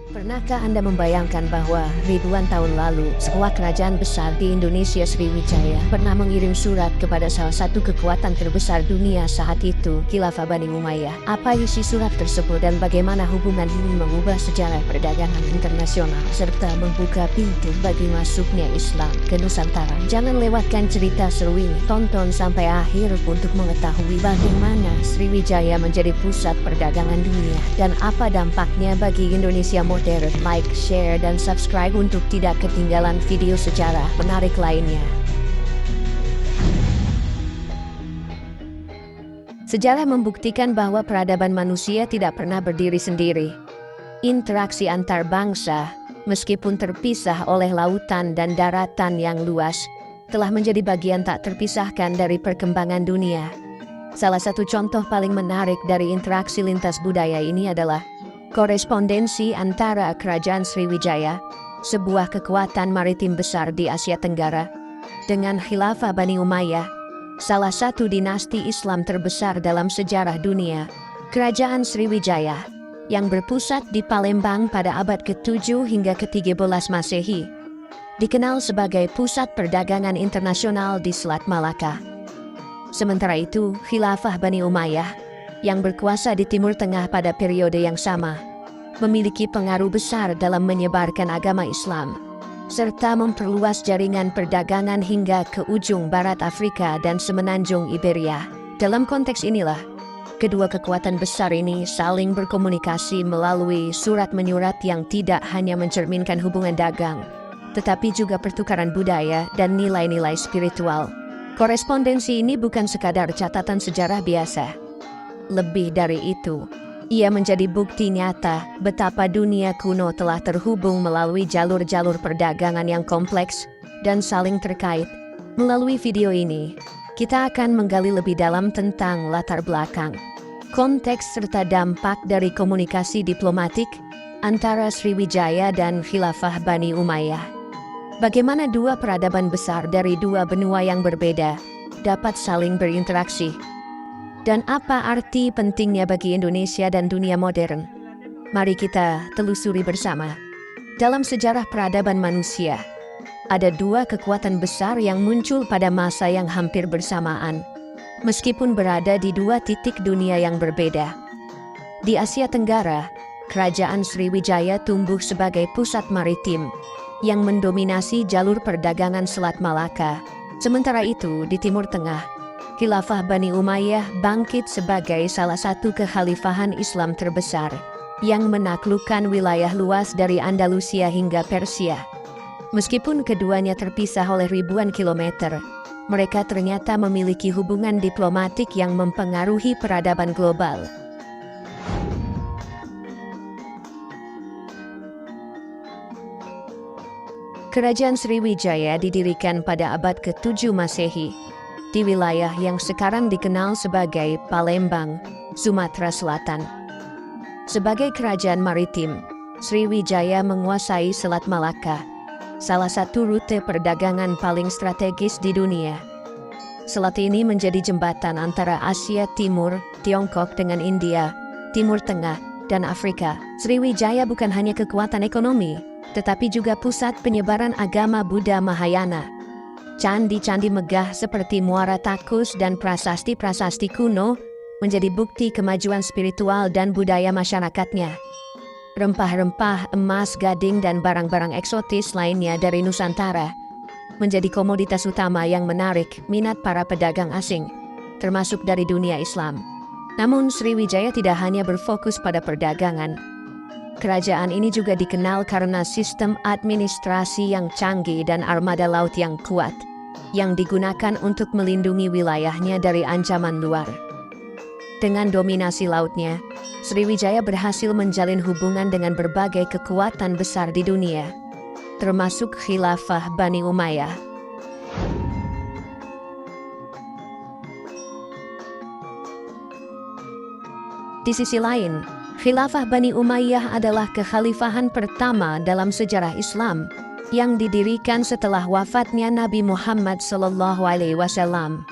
Pernahkah Anda membayangkan bahwa ribuan tahun lalu, sebuah kerajaan besar di Indonesia, Sriwijaya, pernah mengirim surat kepada salah satu kekuatan terbesar dunia saat itu, Khilafah Bani Umayyah? Apa isi surat tersebut dan bagaimana hubungan ini mengubah sejarah perdagangan internasional, serta membuka pintu bagi masuknya Islam ke Nusantara? Jangan lewatkan cerita seru ini, tonton sampai akhir untuk mengetahui bagaimana Sriwijaya menjadi pusat perdagangan dunia dan apa dampaknya bagi Indonesia modern. Like, share, dan subscribe untuk tidak ketinggalan video sejarah menarik lainnya. Sejarah membuktikan bahwa peradaban manusia tidak pernah berdiri sendiri. Interaksi antar bangsa, meskipun terpisah oleh lautan dan daratan yang luas, telah menjadi bagian tak terpisahkan dari perkembangan dunia. Salah satu contoh paling menarik dari interaksi lintas budaya ini adalah korespondensi antara Kerajaan Sriwijaya, sebuah kekuatan maritim besar di Asia Tenggara, dengan Khilafah Bani Umayyah, salah satu dinasti Islam terbesar dalam sejarah dunia. Kerajaan Sriwijaya, yang berpusat di Palembang pada abad ke-7 hingga ke-13 Masehi, dikenal sebagai pusat perdagangan internasional di Selat Malaka. Sementara itu, Khilafah Bani Umayyah yang berkuasa di Timur Tengah pada periode yang sama, memiliki pengaruh besar dalam menyebarkan agama Islam, serta memperluas jaringan perdagangan hingga ke ujung barat Afrika dan semenanjung Iberia. Dalam konteks inilah, kedua kekuatan besar ini saling berkomunikasi melalui surat menyurat yang tidak hanya mencerminkan hubungan dagang, tetapi juga pertukaran budaya dan nilai-nilai spiritual. Korespondensi ini bukan sekadar catatan sejarah biasa. Lebih dari itu, ia menjadi bukti nyata betapa dunia kuno telah terhubung melalui jalur-jalur perdagangan yang kompleks dan saling terkait. Melalui video ini, kita akan menggali lebih dalam tentang latar belakang, konteks serta dampak dari komunikasi diplomatik antara Sriwijaya dan Khilafah Bani Umayyah. Bagaimana dua peradaban besar dari dua benua yang berbeda dapat saling berinteraksi, dan apa arti pentingnya bagi Indonesia dan dunia modern? Mari kita telusuri bersama. Dalam sejarah peradaban manusia, ada dua kekuatan besar yang muncul pada masa yang hampir bersamaan, meskipun berada di dua titik dunia yang berbeda. Di Asia Tenggara, Kerajaan Sriwijaya tumbuh sebagai pusat maritim yang mendominasi jalur perdagangan Selat Malaka. Sementara itu, di Timur Tengah, Khilafah Bani Umayyah bangkit sebagai salah satu kekhalifahan Islam terbesar yang menaklukkan wilayah luas dari Andalusia hingga Persia. Meskipun keduanya terpisah oleh ribuan kilometer, mereka ternyata memiliki hubungan diplomatik yang mempengaruhi peradaban global. Kerajaan Sriwijaya didirikan pada abad ke-7 Masehi di wilayah yang sekarang dikenal sebagai Palembang, Sumatera Selatan. Sebagai kerajaan maritim, Sriwijaya menguasai Selat Malaka, salah satu rute perdagangan paling strategis di dunia. Selat ini menjadi jembatan antara Asia Timur, Tiongkok dengan India, Timur Tengah, dan Afrika. Sriwijaya bukan hanya kekuatan ekonomi, tetapi juga pusat penyebaran agama Buddha Mahayana. Candi-candi megah seperti Muara Takus dan prasasti-prasasti kuno menjadi bukti kemajuan spiritual dan budaya masyarakatnya. Rempah-rempah, emas, gading, dan barang-barang eksotis lainnya dari Nusantara menjadi komoditas utama yang menarik minat para pedagang asing, termasuk dari dunia Islam. Namun Sriwijaya tidak hanya berfokus pada perdagangan. Kerajaan ini juga dikenal karena sistem administrasi yang canggih dan armada laut yang kuat, yang digunakan untuk melindungi wilayahnya dari ancaman luar. Dengan dominasi lautnya, Sriwijaya berhasil menjalin hubungan dengan berbagai kekuatan besar di dunia, termasuk Khilafah Bani Umayyah. Di sisi lain, Khilafah Bani Umayyah adalah kekhalifahan pertama dalam sejarah Islam yang didirikan setelah wafatnya Nabi Muhammad SAW.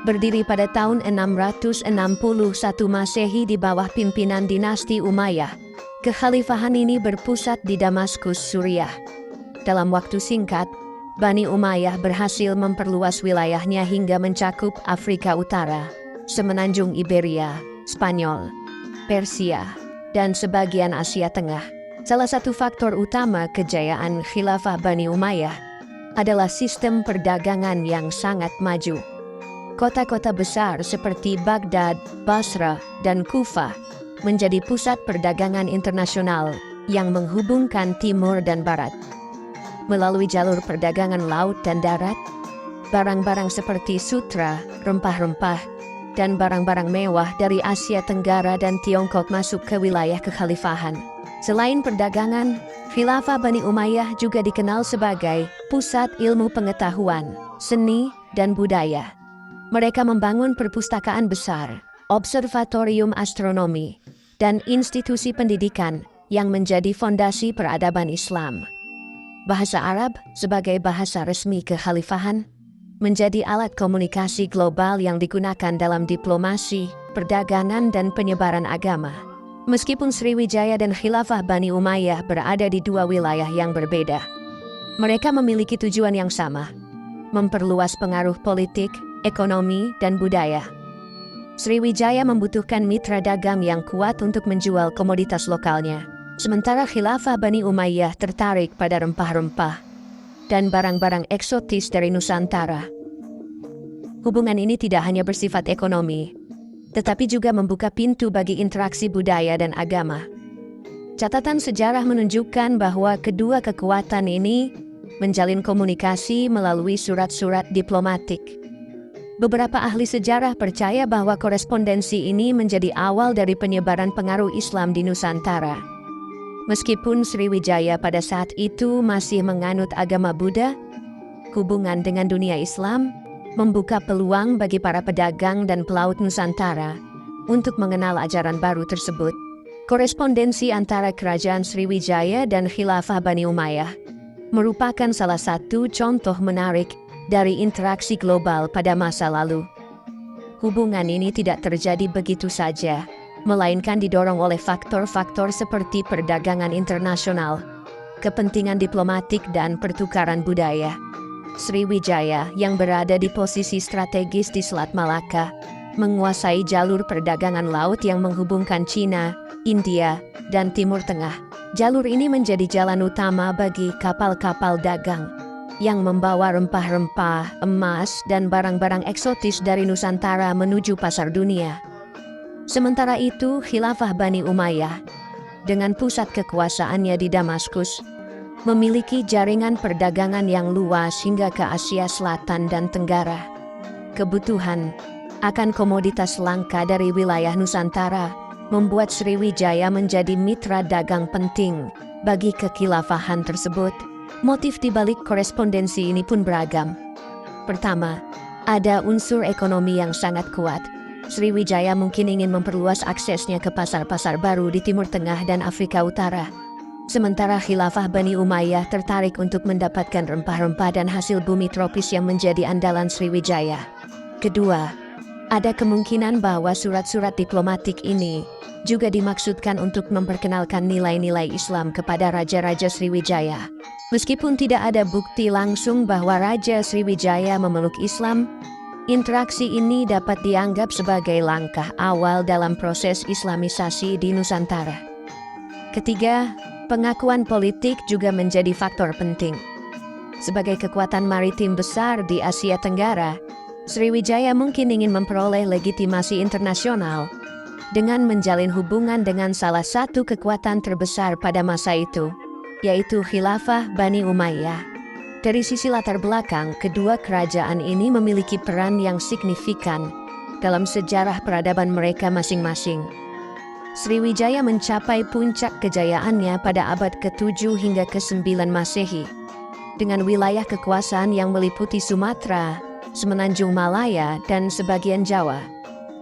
Berdiri pada tahun 661 Masehi di bawah pimpinan dinasti Umayyah, Kekhalifahan ini berpusat di Damaskus, Suriah. Dalam waktu singkat, Bani Umayyah berhasil memperluas wilayahnya hingga mencakup Afrika Utara, semenanjung Iberia, Spanyol, Persia, dan sebagian Asia Tengah. Salah satu faktor utama kejayaan Khilafah Bani Umayyah adalah sistem perdagangan yang sangat maju. Kota-kota besar seperti Baghdad, Basra, dan Kufah menjadi pusat perdagangan internasional yang menghubungkan timur dan barat. Melalui jalur perdagangan laut dan darat, barang-barang seperti sutra, rempah-rempah, dan barang-barang mewah dari Asia Tenggara dan Tiongkok masuk ke wilayah kekhalifahan. Selain perdagangan, Khilafah Bani Umayyah juga dikenal sebagai pusat ilmu pengetahuan, seni, dan budaya. Mereka membangun perpustakaan besar, observatorium astronomi, dan institusi pendidikan yang menjadi fondasi peradaban Islam. Bahasa Arab sebagai bahasa resmi kekhalifahan menjadi alat komunikasi global yang digunakan dalam diplomasi, perdagangan, dan penyebaran agama. Meskipun Sriwijaya dan Khilafah Bani Umayyah berada di dua wilayah yang berbeda, mereka memiliki tujuan yang sama: memperluas pengaruh politik, ekonomi, dan budaya. Sriwijaya membutuhkan mitra dagang yang kuat untuk menjual komoditas lokalnya, sementara Khilafah Bani Umayyah tertarik pada rempah-rempah dan barang-barang eksotis dari Nusantara. Hubungan ini tidak hanya bersifat ekonomi, tetapi juga membuka pintu bagi interaksi budaya dan agama. Catatan sejarah menunjukkan bahwa kedua kekuatan ini menjalin komunikasi melalui surat-surat diplomatik. Beberapa ahli sejarah percaya bahwa korespondensi ini menjadi awal dari penyebaran pengaruh Islam di Nusantara. Meskipun Sriwijaya pada saat itu masih menganut agama Buddha, hubungan dengan dunia Islam membuka peluang bagi para pedagang dan pelaut Nusantara untuk mengenal ajaran baru tersebut. Korespondensi antara kerajaan Sriwijaya dan Khilafah Bani Umayyah merupakan salah satu contoh menarik dari interaksi global pada masa lalu. Hubungan ini tidak terjadi begitu saja, melainkan didorong oleh faktor-faktor seperti perdagangan internasional, kepentingan diplomatik, dan pertukaran budaya. Sriwijaya yang berada di posisi strategis di Selat Malaka menguasai jalur perdagangan laut yang menghubungkan Cina, India, dan Timur Tengah. Jalur ini menjadi jalan utama bagi kapal-kapal dagang yang membawa rempah-rempah, emas, dan barang-barang eksotis dari Nusantara menuju pasar dunia. Sementara itu, Khilafah Bani Umayyah, dengan pusat kekuasaannya di Damaskus, memiliki jaringan perdagangan yang luas hingga ke Asia Selatan dan Tenggara. Kebutuhan akan komoditas langka dari wilayah Nusantara membuat Sriwijaya menjadi mitra dagang penting bagi kekhilafahan tersebut. Motif di balik korespondensi ini pun beragam. Pertama, ada unsur ekonomi yang sangat kuat. Sriwijaya mungkin ingin memperluas aksesnya ke pasar-pasar baru di Timur Tengah dan Afrika Utara. Sementara Khilafah Bani Umayyah tertarik untuk mendapatkan rempah-rempah dan hasil bumi tropis yang menjadi andalan Sriwijaya. Kedua, ada kemungkinan bahwa surat-surat diplomatik ini juga dimaksudkan untuk memperkenalkan nilai-nilai Islam kepada Raja-Raja Sriwijaya. Meskipun tidak ada bukti langsung bahwa Raja Sriwijaya memeluk Islam, interaksi ini dapat dianggap sebagai langkah awal dalam proses Islamisasi di Nusantara. Ketiga, pengakuan politik juga menjadi faktor penting. Sebagai kekuatan maritim besar di Asia Tenggara, Sriwijaya mungkin ingin memperoleh legitimasi internasional dengan menjalin hubungan dengan salah satu kekuatan terbesar pada masa itu, yaitu Khilafah Bani Umayyah. Dari sisi latar belakang, kedua kerajaan ini memiliki peran yang signifikan dalam sejarah peradaban mereka masing-masing. Sriwijaya mencapai puncak kejayaannya pada abad ke-7 hingga ke-9 Masehi, dengan wilayah kekuasaan yang meliputi Sumatera, Semenanjung Malaya, dan sebagian Jawa.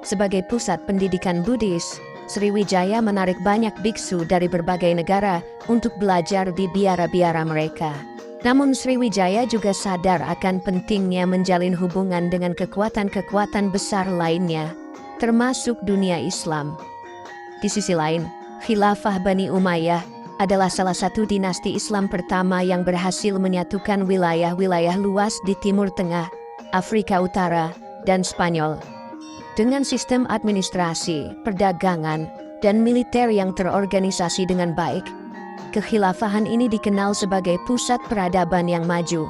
Sebagai pusat pendidikan Buddhis, Sriwijaya menarik banyak biksu dari berbagai negara untuk belajar di biara-biara mereka. Namun Sriwijaya juga sadar akan pentingnya menjalin hubungan dengan kekuatan-kekuatan besar lainnya, termasuk dunia Islam. Di sisi lain, Khilafah Bani Umayyah adalah salah satu dinasti Islam pertama yang berhasil menyatukan wilayah-wilayah luas di Timur Tengah, Afrika Utara, dan Spanyol. Dengan sistem administrasi, perdagangan, dan militer yang terorganisasi dengan baik, kekhilafahan ini dikenal sebagai pusat peradaban yang maju.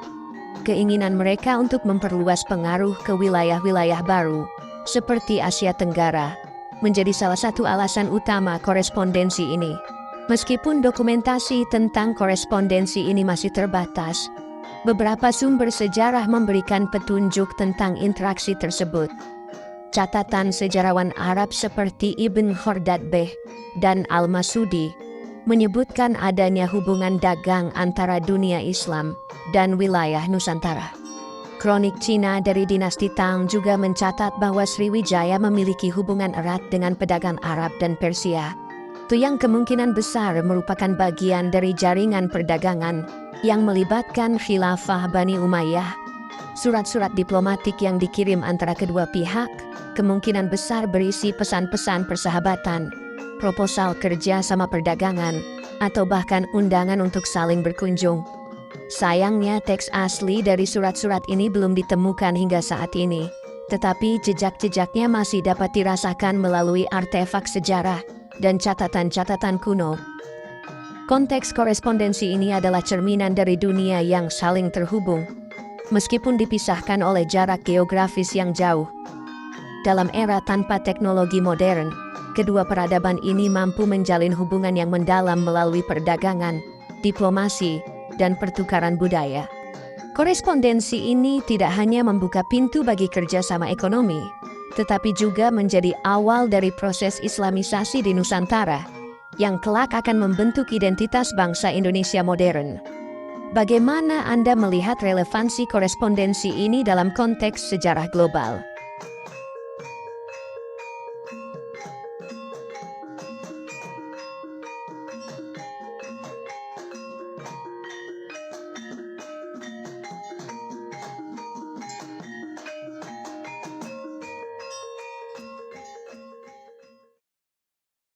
Keinginan mereka untuk memperluas pengaruh ke wilayah-wilayah baru, seperti Asia Tenggara, menjadi salah satu alasan utama korespondensi ini. Meskipun dokumentasi tentang korespondensi ini masih terbatas, beberapa sumber sejarah memberikan petunjuk tentang interaksi tersebut. Catatan sejarawan Arab seperti Ibn Khordadbeh dan Al-Masudi menyebutkan adanya hubungan dagang antara dunia Islam dan wilayah Nusantara. Kronik Cina dari dinasti Tang juga mencatat bahwa Sriwijaya memiliki hubungan erat dengan pedagang Arab dan Persia, yang kemungkinan besar merupakan bagian dari jaringan perdagangan yang melibatkan Khilafah Bani Umayyah. Surat-surat diplomatik yang dikirim antara kedua pihak kemungkinan besar berisi pesan-pesan persahabatan, proposal kerja sama perdagangan, atau bahkan undangan untuk saling berkunjung. Sayangnya teks asli dari surat-surat ini belum ditemukan hingga saat ini, tetapi jejak-jejaknya masih dapat dirasakan melalui artefak sejarah dan catatan-catatan kuno. Konteks korespondensi ini adalah cerminan dari dunia yang saling terhubung, meskipun dipisahkan oleh jarak geografis yang jauh. Dalam era tanpa teknologi modern, kedua peradaban ini mampu menjalin hubungan yang mendalam melalui perdagangan, diplomasi, dan pertukaran budaya. Korespondensi ini tidak hanya membuka pintu bagi kerjasama ekonomi, tetapi juga menjadi awal dari proses Islamisasi di Nusantara, yang kelak akan membentuk identitas bangsa Indonesia modern. Bagaimana Anda melihat relevansi korespondensi ini dalam konteks sejarah global?